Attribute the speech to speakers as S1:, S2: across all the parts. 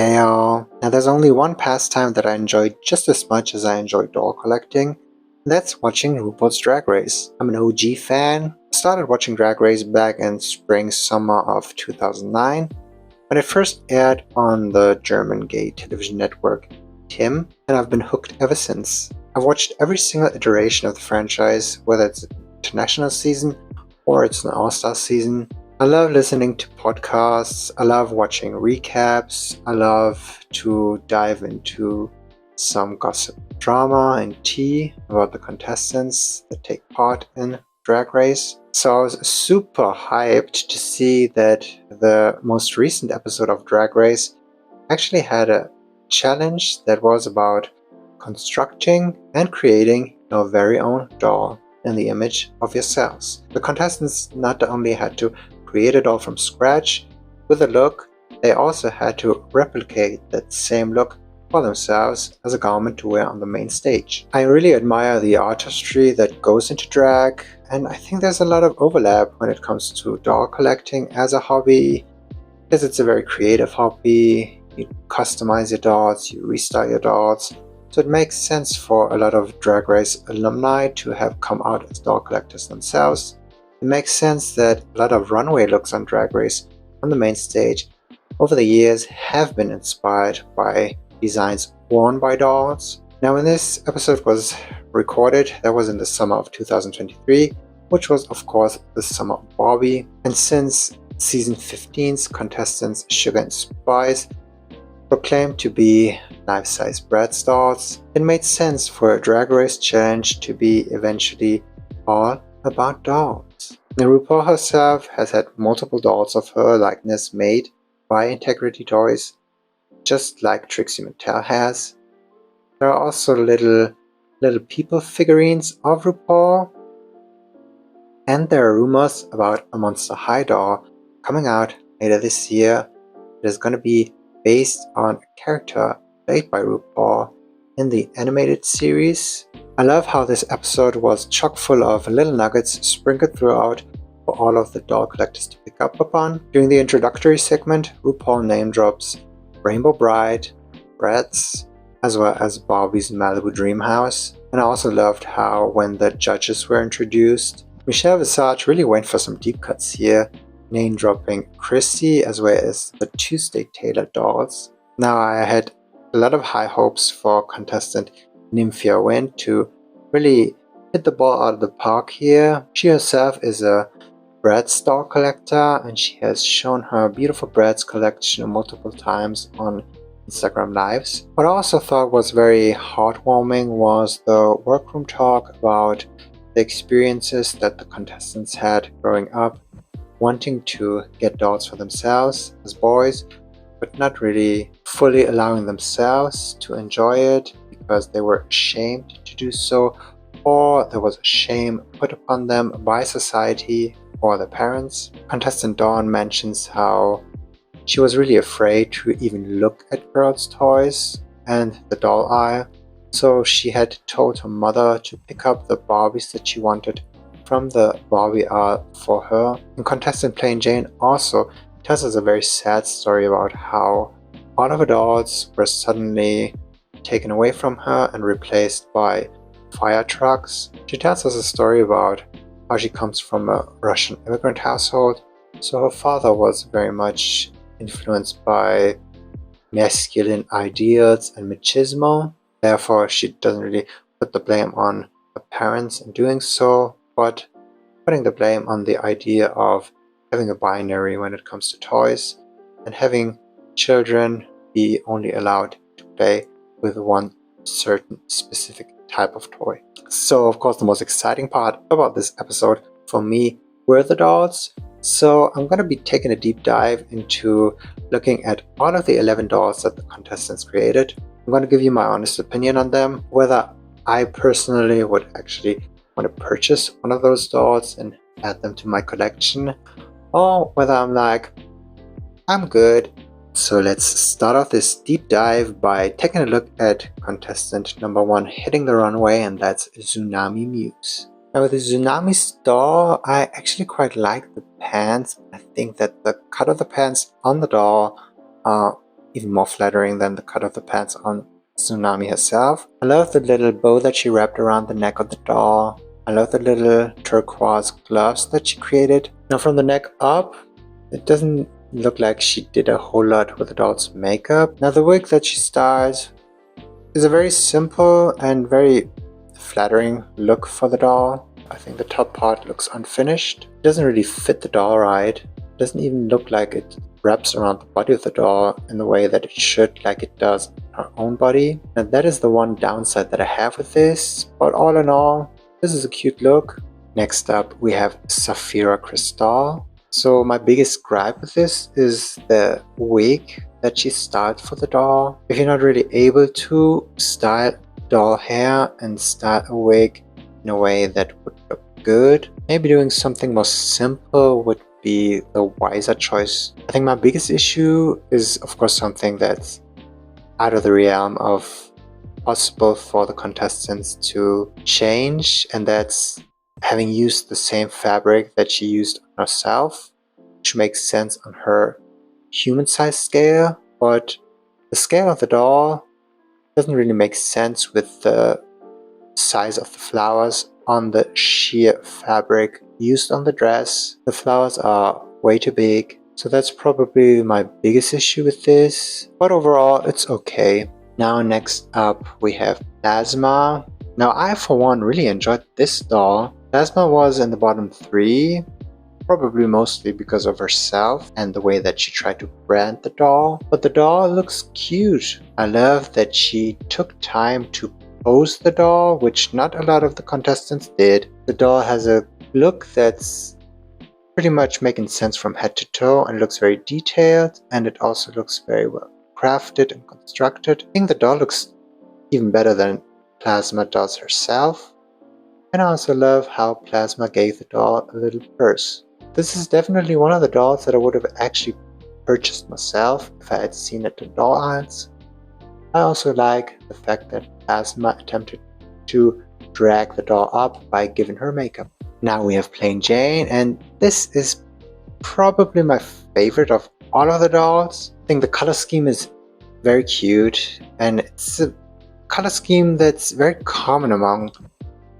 S1: Hey all. Now there's only one pastime that I enjoy just as much as I enjoy doll collecting, and that's watching Rupaul's Drag Race. I'm an OG fan. I started watching Drag Race back in spring-summer of 2009 when it first aired on the German gay television network TIM, and I've been hooked ever since. I've watched every single iteration of the franchise, whether it's an international season or it's an all-star season. I love listening to podcasts, I love watching recaps, I love to dive into some gossip drama and tea about the contestants that take part in Drag Race. So I was super hyped to see that the most recent episode of Drag Race actually had a challenge that was about constructing and creating your very own doll in the image of yourselves. The contestants not only had to create a doll from scratch with a look, they also had to replicate that same look for themselves as a garment to wear on the main stage. I really admire the artistry that goes into drag, and I think there's a lot of overlap when it comes to doll collecting as a hobby, because it's a very creative hobby. You customize your dolls, you restyle your dolls, so it makes sense for a lot of Drag Race alumni to have come out as doll collectors themselves. It makes sense that a lot of runway looks on Drag Race on the main stage over the years have been inspired by designs worn by dolls. Now, when this episode was recorded, that was in the summer of 2023, which was of course the summer of Barbie. And since season 15's contestants Sugar and Spice proclaimed to be life-size Bratz dolls, it made sense for a Drag Race challenge to be eventually all about dolls. Now, Rupaul herself has had multiple dolls of her likeness made by Integrity Toys, just like Trixie Mattel has. There are also little people figurines of Rupaul, and there are rumors about a Monster High doll coming out later this year that is going to be based on a character played by Rupaul in the animated series. I love how this episode was chock full of little nuggets sprinkled throughout for all of the doll collectors to pick up upon. During the introductory segment, Rupaul name drops Rainbow Bride, Bratz, as well as Barbie's Malibu Dream House. And I also loved how when the judges were introduced, Michelle Visage really went for some deep cuts here, name dropping Chrissy as well as the Tuesday Taylor dolls. Now, I had a lot of high hopes for contestant Nymphia Wind to really hit the ball out of the park here. She herself is a Bratz doll collector, and she has shown her beautiful Bratz collection multiple times on Instagram Lives. What I also thought was very heartwarming was the workroom talk about the experiences that the contestants had growing up, wanting to get dolls for themselves as boys, but not really fully allowing themselves to enjoy it because they were ashamed to do so, or there was a shame put upon them by society or their parents. Contestant Dawn mentions how she was really afraid to even look at girls' toys and the doll aisle, so she had told her mother to pick up the Barbies that she wanted from the Barbie aisle for her. And contestant Plain Jane also tells us a very sad story about how all of her dolls were suddenly taken away from her and replaced by fire trucks. She tells us a story about how she comes from a Russian immigrant household, so her father was very much influenced by masculine ideals and machismo. Therefore, she doesn't really put the blame on her parents in doing so, but putting the blame on the idea of having a binary when it comes to toys and having children be only allowed to play with one certain specific type of toy. So, of course, the most exciting part about this episode for me were the dolls. So I'm going to be taking a deep dive into looking at all of the 11 dolls that the contestants created. I'm going to give you my honest opinion on them, whether I personally would actually want to purchase one of those dolls and add them to my collection, or whether I'm like, I'm good. So let's start off this deep dive by taking a look at contestant number 1 hitting the runway, and that's Tsunami Muse. Now, with the Tsunami doll, I actually quite like the pants. I think that the cut of the pants on the doll even more flattering than the cut of the pants on Tsunami herself. I love the little bow that she wrapped around the neck of the doll. I love the little turquoise gloves that she created. Now from the neck up, it doesn't look like she did a whole lot with the doll's makeup. Now the wig that she styles is a very simple and very flattering look for the doll. I think the top part looks unfinished. It doesn't really fit the doll right. It doesn't even look like it wraps around the body of the doll in the way that it should, like it does her own body. And that is the one downside that I have with this. But all in all, this is a cute look. Next up, we have Saphira Crystal. So my biggest gripe with this is the wig that she styled for the doll. If you're not really able to style doll hair and style a wig in a way that would look good, maybe doing something more simple would be the wiser choice. I think my biggest issue is, of course, something that's out of the realm of possible for the contestants to change, and that's having used the same fabric that she used on herself, which makes sense on her human size scale, but the scale of the doll doesn't really make sense with the size of the flowers on the sheer fabric used on the dress. The flowers are way too big, so that's probably my biggest issue with this, but overall it's okay. Now next up we have Plasma. Now I for one really enjoyed this doll. Plasma was in the bottom 3, probably mostly because of herself and the way that she tried to brand the doll, but the doll looks cute. I love that she took time to pose the doll, which not a lot of the contestants did. The doll has a look that's pretty much making sense from head to toe and looks very detailed, and it also looks very well crafted and constructed. I think the doll looks even better than Plasma does herself, and I also love how Plasma gave the doll a little purse. This is definitely one of the dolls that I would have actually purchased myself if I had seen it in doll aisles. I also like the fact that Plasma attempted to drag the doll up by giving her makeup. Now we have Plain Jane, and this is probably my favorite of all of the dolls. I think the color scheme is very cute, and it's a color scheme that's very common among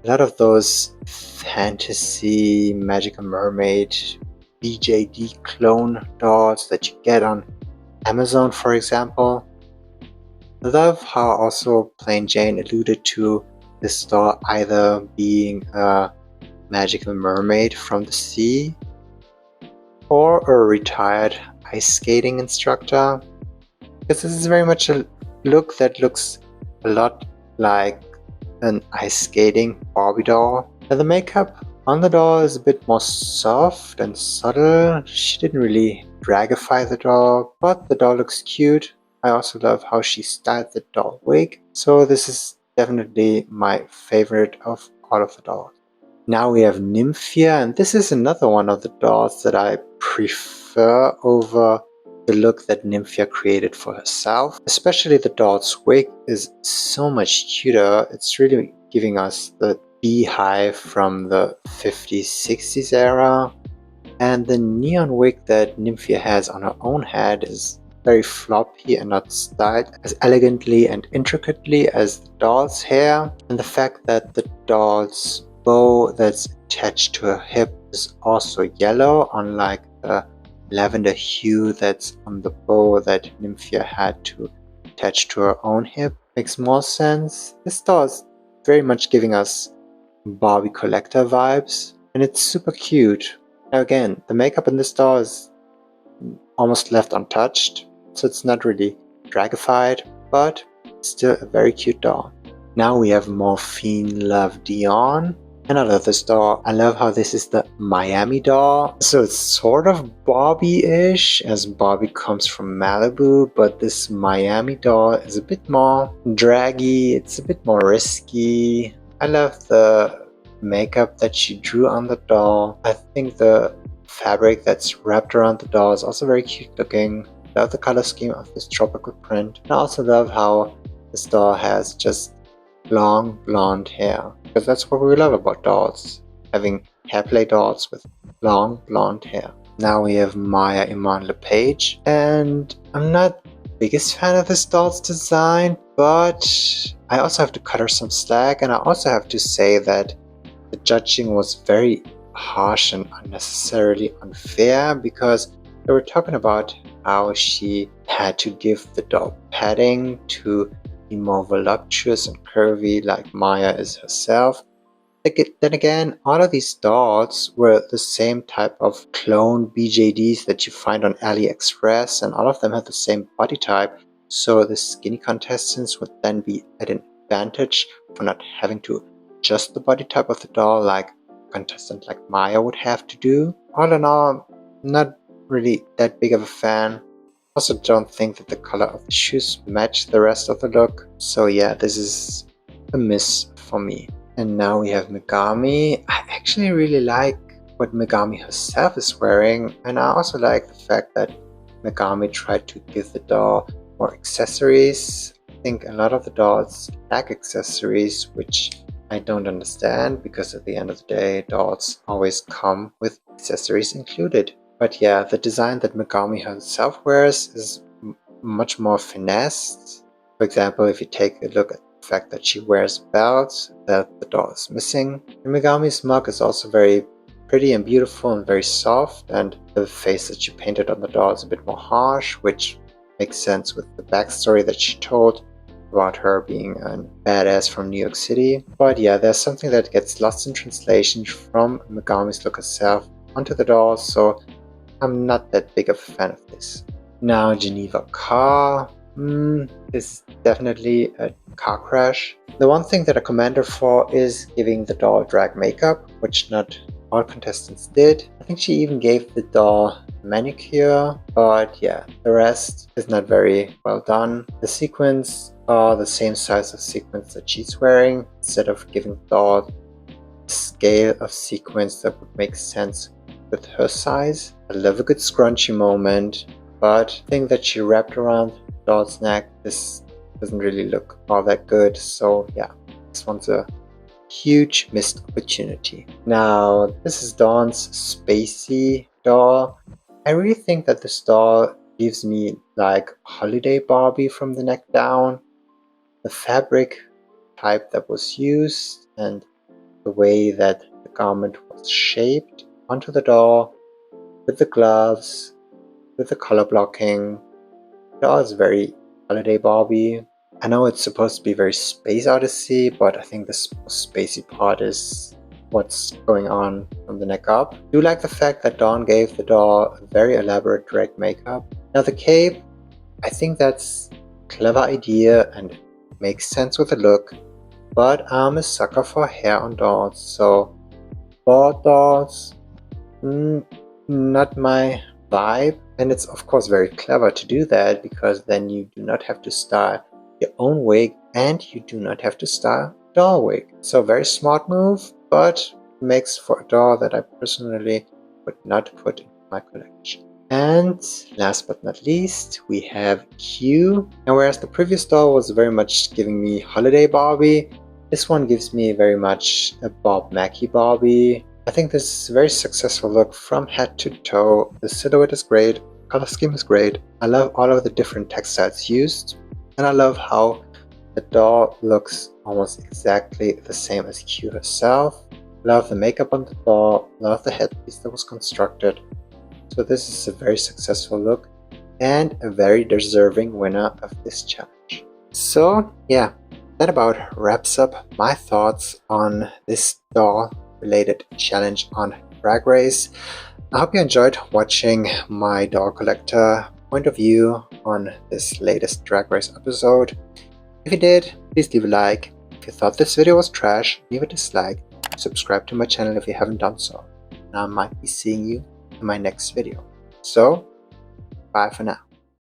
S1: a lot of those fantasy magical mermaid BJD clone dolls that you get on Amazon, for example. I love how also Plain Jane alluded to this doll either being a magical mermaid from the sea or a retired ice skating instructor, because this is very much a look that looks a lot like an ice skating Barbie doll. And the makeup on the doll is a bit more soft and subtle. She didn't really dragify the doll, but the doll looks cute. I also love how she styled the doll wig, so this is definitely my favorite of all of the dolls. Now we have Nymphia, and this is another one of the dolls that I prefer over the look that Nymphia created for herself. Especially the doll's wig is so much cuter. It's really giving us the beehive from the 50s, 60s era. And the neon wig that Nymphia has on her own head is very floppy and not styled as elegantly and intricately as the doll's hair. And the fact that the doll's bow that's attached to her hip is also yellow, unlike the lavender hue that's on the bow that Nymphia had to attach to her own hip, makes more sense. This doll is very much giving us Barbie collector vibes, and it's super cute. Now again, the makeup in this doll is almost left untouched, so it's not really dragified, but still a very cute doll. Now we have Morphine Love Dion. And I love this doll. I love how this is the Miami doll. So it's sort of Barbie-ish, as Barbie comes from Malibu, but this Miami doll is a bit more draggy, it's a bit more risky. I love the makeup that she drew on the doll. I think the fabric that's wrapped around the doll is also very cute looking. I love the color scheme of this tropical print. And I also love how this doll has just long blonde hair, because that's what we love about dolls, having hairplay dolls with long blonde hair. Now we have Maya Iman LePage, and I'm not biggest fan of this doll's design, but I also have to cut her some slack, and I also have to say that the judging was very harsh and unnecessarily unfair, because they were talking about how she had to give the doll padding to be more voluptuous and curvy like Maya is herself. Then again, all of these dolls were the same type of clone BJDs that you find on AliExpress, and all of them have the same body type, so the skinny contestants would then be at an advantage for not having to adjust the body type of the doll like a contestant like Maya would have to do. All in all, not really that big of a fan. Also don't think that the color of the shoes match the rest of the look, so yeah, this is a miss for me. And now we have Megami. I actually really like what Megami herself is wearing, and I also like the fact that Megami tried to give the doll more accessories. I think a lot of the dolls lack accessories, which I don't understand, because at the end of the day, dolls always come with accessories included. But yeah, the design that Megami herself wears is much more finessed. For example, if you take a look at the fact that she wears belts that the doll is missing. And Megami's mug is also very pretty and beautiful and very soft, and the face that she painted on the doll is a bit more harsh, which makes sense with the backstory that she told about her being a badass from New York City. But yeah, there's something that gets lost in translation from Megami's look herself onto the doll, so I'm not that big of a fan of this. Now Geneva car. This is definitely a car crash. The one thing that I commend her for is giving the doll drag makeup, which not all contestants did. I think she even gave the doll manicure, but yeah, the rest is not very well done. The sequins are the same size of sequins that she's wearing, instead of giving the doll a scale of sequins that would make sense with her size. I love a good scrunchy moment, but the thing that she wrapped around the doll's neck, this doesn't really look all that good. So yeah, this one's a huge missed opportunity. Now, this is Dawn's spacey doll. I really think that this doll gives me like holiday Barbie from the neck down. The fabric type that was used and the way that the garment was shaped onto the doll, with the gloves, with the color blocking. The doll is very holiday Barbie. I know it's supposed to be very Space Odyssey, but I think the spacey part is what's going on from the neck up. I do like the fact that Dawn gave the doll a very elaborate drag makeup. Now the cape, I think that's a clever idea and makes sense with the look, but I'm a sucker for hair on dolls, so bald dolls, not my vibe. And it's of course very clever to do that, because then you do not have to style your own wig and you do not have to style a doll wig. So very smart move, but makes for a doll that I personally would not put in my collection. And last but not least, we have Q. And whereas the previous doll was very much giving me holiday Barbie, this one gives me very much a Bob Mackie Barbie. I think this is a very successful look from head to toe. The silhouette is great, color scheme is great. I love all of the different textiles used, and I love how the doll looks almost exactly the same as Q herself. Love the makeup on the doll, love the headpiece that was constructed. So this is a very successful look and a very deserving winner of this challenge. So yeah, that about wraps up my thoughts on this doll related challenge on Drag Race. I hope you enjoyed watching my doll collector point of view on this latest Drag Race episode. If you did, please leave a like. If you thought this video was trash, leave a dislike. Subscribe to my channel if you haven't done so. And I might be seeing you in my next video. So, bye for now.